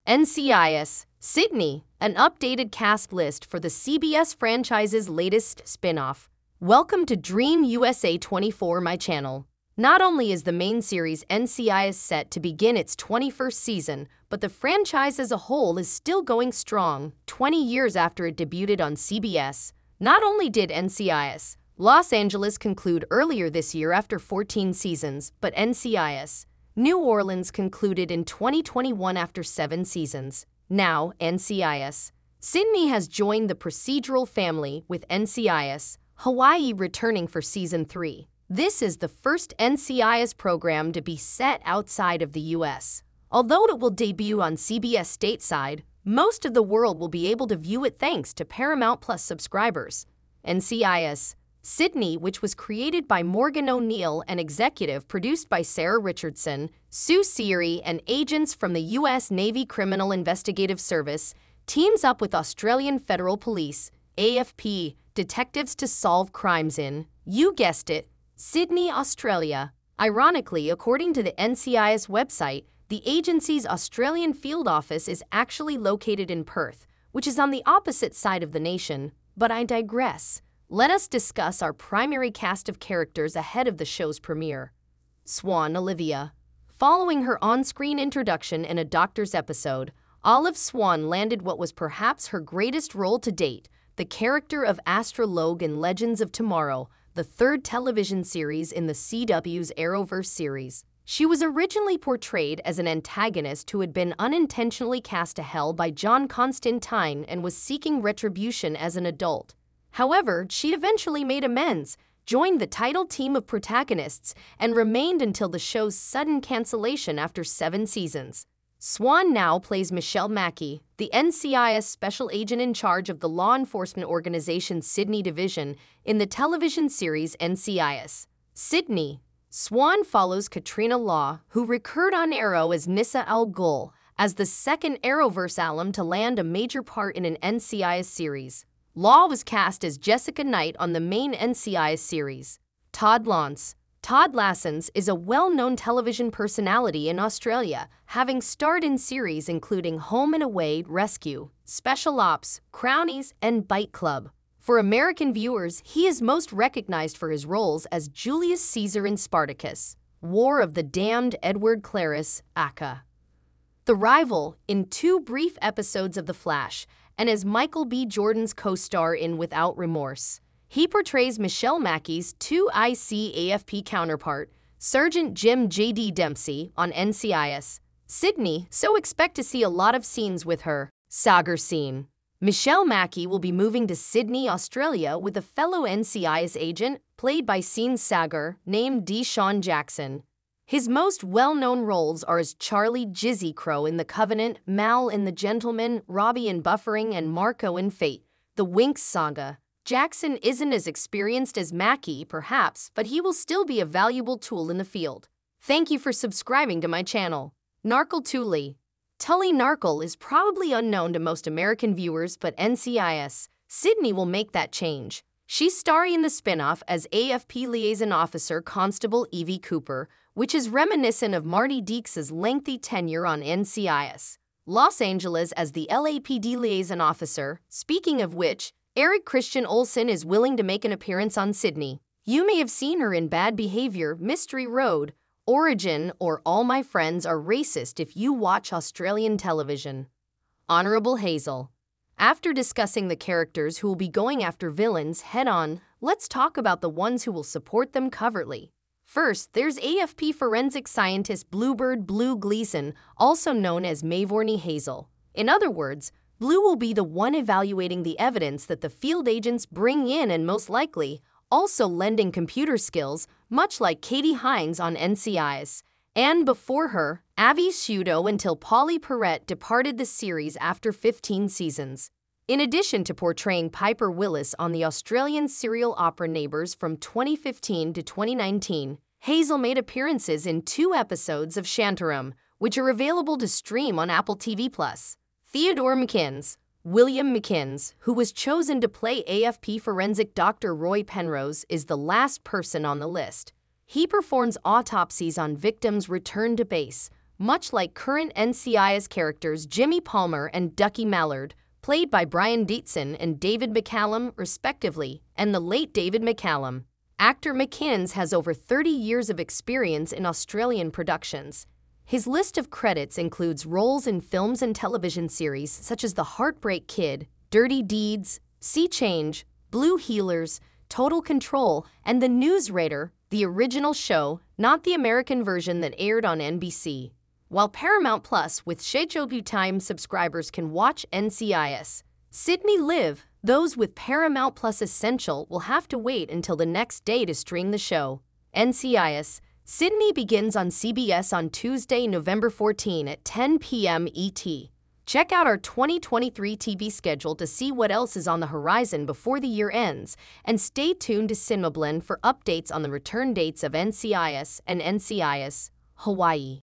NCIS, Sydney, an updated cast list for the CBS franchise's latest spin-off. Welcome to Dream USA 24, my channel. Not only is the main series NCIS set to begin its 21st season, but the franchise as a whole is still going strong, 20 years after it debuted on CBS. Not only did NCIS Los Angeles conclude earlier this year after 14 seasons, but NCIS New Orleans concluded in 2021 after 7 seasons. Now, NCIS Sydney has joined the procedural family, with NCIS Hawaii returning for Season 3. This is the first NCIS program to be set outside of the U.S. Although it will debut on CBS stateside, most of the world will be able to view it thanks to Paramount Plus subscribers. NCIS Sydney, which was created by Morgan O'Neill and executive produced by Sarah Richardson, Sue Seery, and agents from the U.S. Navy Criminal Investigative Service, teams up with Australian Federal Police, AFP, detectives to solve crimes in, you guessed it, Sydney, Australia. Ironically, according to the NCIS website, the agency's Australian field office is actually located in Perth, which is on the opposite side of the nation. But I digress. Let us discuss our primary cast of characters ahead of the show's premiere. Swan Olivia. Following her on-screen introduction in a doctor's episode, Olive Swan landed what was perhaps her greatest role to date, the character of Astra Logue in Legends of Tomorrow, the third television series in the CW's Arrowverse series. She was originally portrayed as an antagonist who had been unintentionally cast to hell by John Constantine and was seeking retribution as an adult. However, she eventually made amends, joined the title team of protagonists, and remained until the show's sudden cancellation after 7 seasons. Swan now plays Michelle Mackey, the NCIS special agent in charge of the law enforcement organization's Sydney division in the television series NCIS Sydney. Swan follows Katrina Law, who recurred on Arrow as Nissa Al Ghul, as the second Arrowverse alum to land a major part in an NCIS series. Law was cast as Jessica Knight on the main NCIS series. Todd Lance. Todd Lassens is a well-known television personality in Australia, having starred in series including Home and Away, Rescue, Special Ops, Crownies, and Bite Club. For American viewers, he is most recognized for his roles as Julius Caesar in Spartacus, War of the Damned, Edward Clarice, Aka, The Rival, in 2 brief episodes of The Flash, and as Michael B. Jordan's co-star in Without Remorse. He portrays Michelle Mackey's 2IC AFP counterpart, Sergeant Jim J.D. Dempsey, on NCIS Sydney, so expect to see a lot of scenes with her. Sagar scene. Michelle Mackey will be moving to Sydney, Australia with a fellow NCIS agent, played by Sean Sagar, named Deshaun Jackson. His most well-known roles are as Charlie Jizzy Crow in The Covenant, Mal in The Gentleman, Robbie in Buffering, and Marco in Fate, The Winx Saga. Jackson isn't as experienced as Mackey, perhaps, but he will still be a valuable tool in the field. Thank you for subscribing to my channel. Narkle Tully. Tully Narkle is probably unknown to most American viewers, but NCIS Sydney will make that change. She's starring in the spin-off as AFP Liaison Officer Constable Evie Cooper, which is reminiscent of Marty Deeks's lengthy tenure on NCIS Los Angeles as the LAPD Liaison Officer. Speaking of which, Eric Christian Olsen is willing to make an appearance on Sydney. You may have seen her in Bad Behavior, Mystery Road, Origin, or All My Friends Are Racist if you watch Australian television. Honorable Hazel. After discussing the characters who will be going after villains head-on, let's talk about the ones who will support them covertly. First, there's AFP forensic scientist Bluebird Blue Gleason, also known as Mavourney Hazel. In other words, Blue will be the one evaluating the evidence that the field agents bring in and most likely also lending computer skills, much like Katie Hines on NCIS. And before her, Avi Sciuto until Polly Perrette departed the series after 15 seasons. In addition to portraying Piper Willis on the Australian serial opera Neighbours from 2015 to 2019, Hazel made appearances in 2 episodes of Shantaram, which are available to stream on Apple TV+. Theodore McKinns. William McKinns, who was chosen to play AFP forensic Dr. Roy Penrose, is the last person on the list. He performs autopsies on victims returned to base, much like current NCIS characters Jimmy Palmer and Ducky Mallard, played by Brian Dietzen and David McCallum, respectively, and the late David McCallum. Actor McInnes has over 30 years of experience in Australian productions. His list of credits includes roles in films and television series such as The Heartbreak Kid, Dirty Deeds, Sea Change, Blue Heelers, Total Control, and The Newsreader, the original show, not the American version that aired on NBC. While Paramount Plus with Shechoglu Time subscribers can watch NCIS, Sydney Live, those with Paramount Plus Essential will have to wait until the next day to stream the show. NCIS Sydney begins on CBS on Tuesday, November 14 at 10 p.m. ET. Check out our 2023 TV schedule to see what else is on the horizon before the year ends, and stay tuned to CinemaBlend for updates on the return dates of NCIS and NCIS Hawaii.